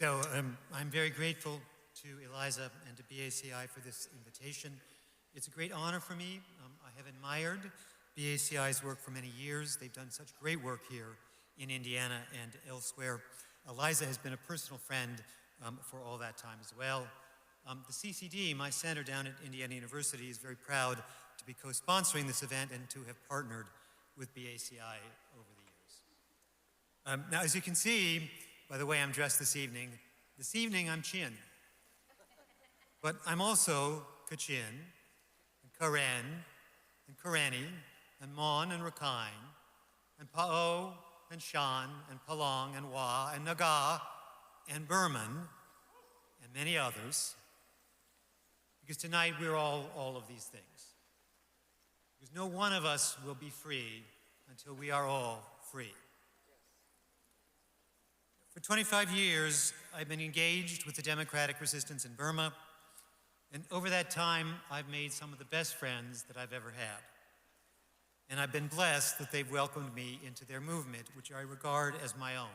I'm very grateful to Eliza and to BACI for this invitation. It's a great honor for me. I have admired BACI's work for many years. They've done such great work here in Indiana and elsewhere. Eliza has been a personal friend for all that time as well. The CCD, my center down at Indiana University, is very proud to be co-sponsoring this event and to have partnered with BACI over the years. Now, as you can see, by the way I'm dressed this evening I'm Chin. But I'm also Kachin, and Karen, and Karani, and Mon, and Rakhine, and Pa'o, and Shan, and Palong, and Wa, and Naga, and Burman, and many others. Because tonight we're all of these things. Because no one of us will be free until we are all free. For 25 years, I've been engaged with the democratic resistance in Burma, and over that time, I've made some of the best friends that I've ever had. And I've been blessed that they've welcomed me into their movement, which I regard as my own.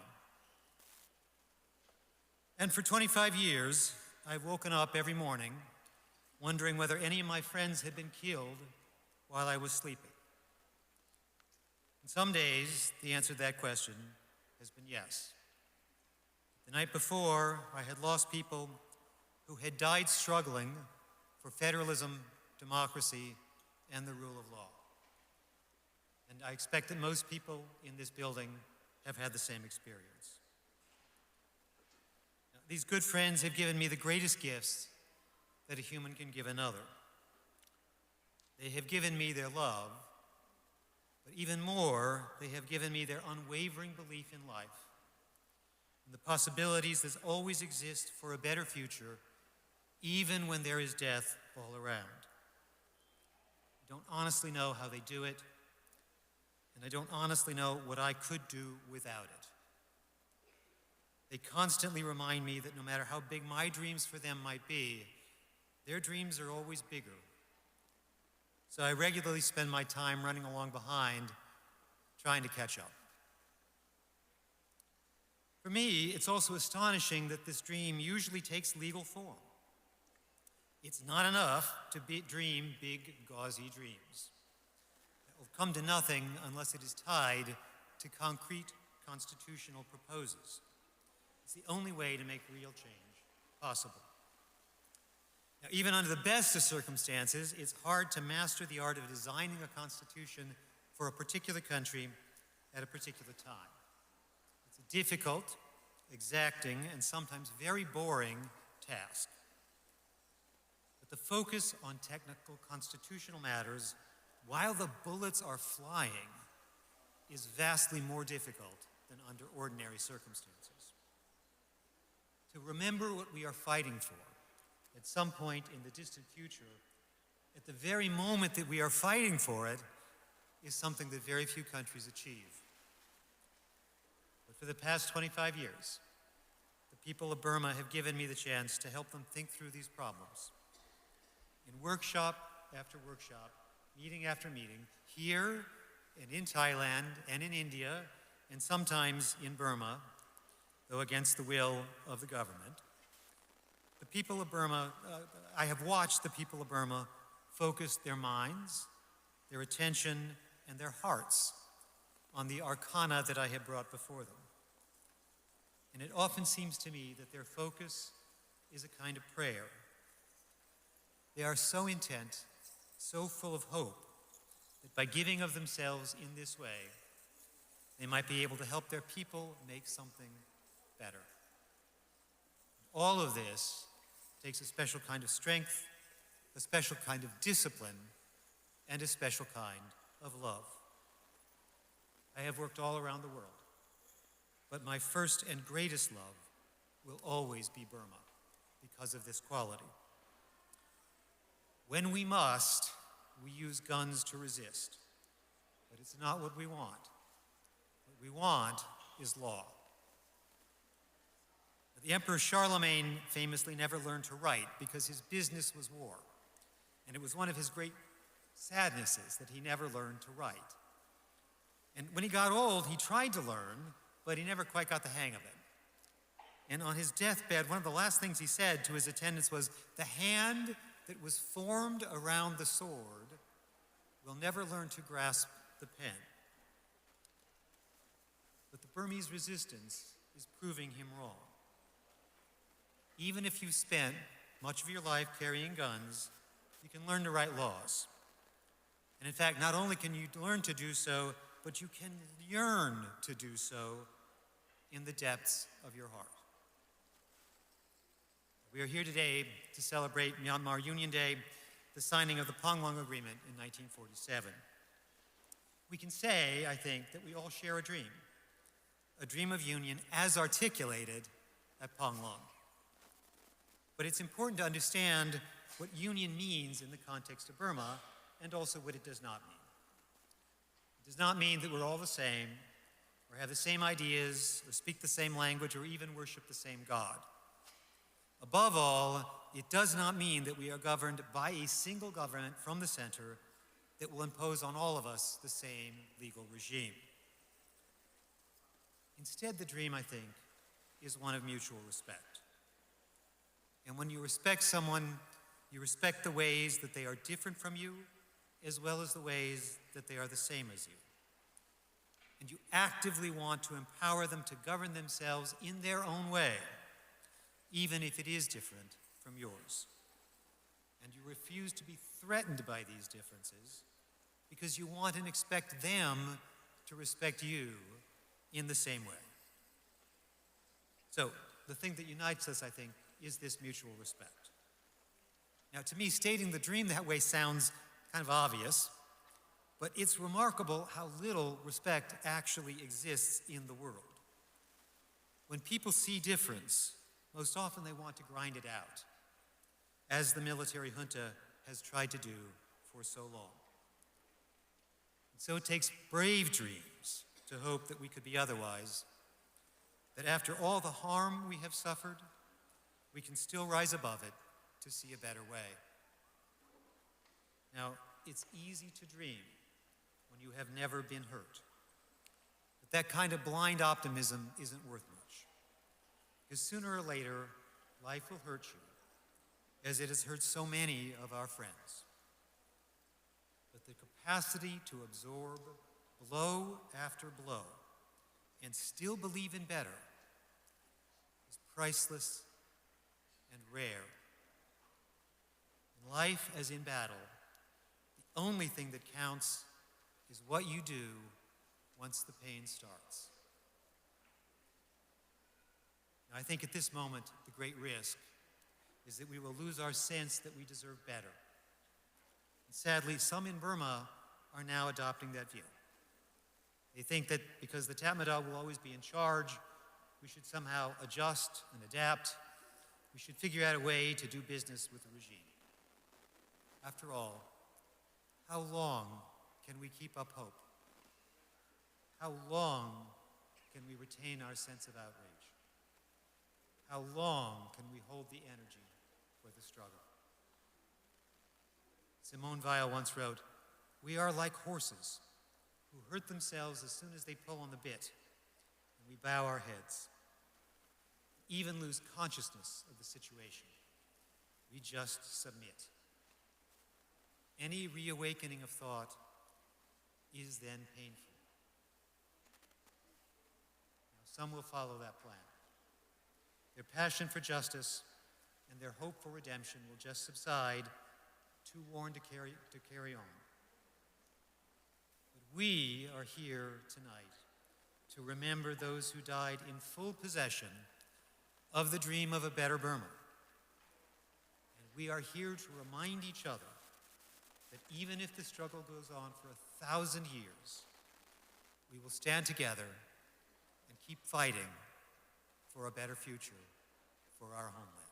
And for 25 years, I've woken up every morning wondering whether any of my friends had been killed while I was sleeping. And some days, the answer to that question has been yes. The night before, I had lost people who had died struggling for federalism, democracy, and the rule of law. And I expect that most people in this building have had the same experience. Now, these good friends have given me the greatest gifts that a human can give another. They have given me their love, but even more, they have given me their unwavering belief in life and the possibilities that always exist for a better future, even when there is death all around. I don't honestly know how they do it, and I don't honestly know what I could do without it. They constantly remind me that no matter how big my dreams for them might be, their dreams are always bigger. So I regularly spend my time running along behind, trying to catch up. For me, it's also astonishing that this dream usually takes legal form. It's not enough to dream big, gauzy dreams. It will come to nothing unless it is tied to concrete constitutional proposals. It's the only way to make real change possible. Now, even under the best of circumstances, it's hard to master the art of designing a constitution for a particular country at a particular time. It's a difficult, exacting, and sometimes very boring task. But the focus on technical constitutional matters, while the bullets are flying, is vastly more difficult than under ordinary circumstances. To remember what we are fighting for at some point in the distant future, at the very moment that we are fighting for it, is something that very few countries achieve. But for the past 25 years, the people of Burma have given me the chance to help them think through these problems. In workshop after workshop, meeting after meeting, here and in Thailand and in India, and sometimes in Burma, though against the will of the government, the people of Burma, I have watched the people of Burma focus their minds, their attention, and their hearts on the arcana that I have brought before them. And it often seems to me that their focus is a kind of prayer. They are so intent, so full of hope, that by giving of themselves in this way, they might be able to help their people make something better. All of this takes a special kind of strength, a special kind of discipline, and a special kind of love. I have worked all around the world, but my first and greatest love will always be Burma because of this quality. When we must, we use guns to resist, but it's not what we want. What we want is law. The Emperor Charlemagne famously never learned to write because his business was war, and it was one of his great sadnesses that he never learned to write. And when he got old, he tried to learn, but he never quite got the hang of it. And on his deathbed, one of the last things he said to his attendants was, "The hand that was formed around the sword will never learn to grasp the pen." But the Burmese resistance is proving him wrong. Even if you've spent much of your life carrying guns, you can learn to write laws. And in fact, not only can you learn to do so, but you can yearn to do so in the depths of your heart. We are here today to celebrate Myanmar Union Day, the signing of the Panglong Agreement in 1947. We can say, I think, that we all share a dream of union as articulated at Panglong. But it's important to understand what union means in the context of Burma, and also what it does not mean. It does not mean that we're all the same, or have the same ideas, or speak the same language, or even worship the same God. Above all, it does not mean that we are governed by a single government from the center that will impose on all of us the same legal regime. Instead, the dream, I think, is one of mutual respect. And when you respect someone, you respect the ways that they are different from you, as well as the ways that they are the same as you. And you actively want to empower them to govern themselves in their own way, even if it is different from yours. And you refuse to be threatened by these differences because you want and expect them to respect you in the same way. So, the thing that unites us, I think, is this mutual respect. Now, to me, stating the dream that way sounds kind of obvious, but it's remarkable how little respect actually exists in the world. When people see difference, most often they want to grind it out, as the military junta has tried to do for so long. And so it takes brave dreams to hope that we could be otherwise, that after all the harm we have suffered, we can still rise above it to see a better way. Now, it's easy to dream when you have never been hurt. But that kind of blind optimism isn't worth much. Because sooner or later, life will hurt you, as it has hurt so many of our friends. But the capacity to absorb blow after blow and still believe in better is priceless and rare. In life as in battle, the only thing that counts is what you do once the pain starts. Now, I think at this moment, the great risk is that we will lose our sense that we deserve better. And sadly, some in Burma are now adopting that view. They think that because the Tatmadaw will always be in charge, we should somehow adjust and adapt. We should figure out a way to do business with the regime. After all, how long can we keep up hope? How long can we retain our sense of outrage? How long can we hold the energy for the struggle? Simone Weil once wrote, "We are like horses who hurt themselves as soon as they pull on the bit, and we bow our heads, even lose consciousness of the situation. We just submit. Any reawakening of thought is then painful." Now, some will follow that plan. Their passion for justice and their hope for redemption will just subside, too worn to carry on. But we are here tonight to remember those who died in full possession of the dream of a better Burma. And we are here to remind each other that even if the struggle goes on for 1,000 years, we will stand together and keep fighting for a better future for our homeland.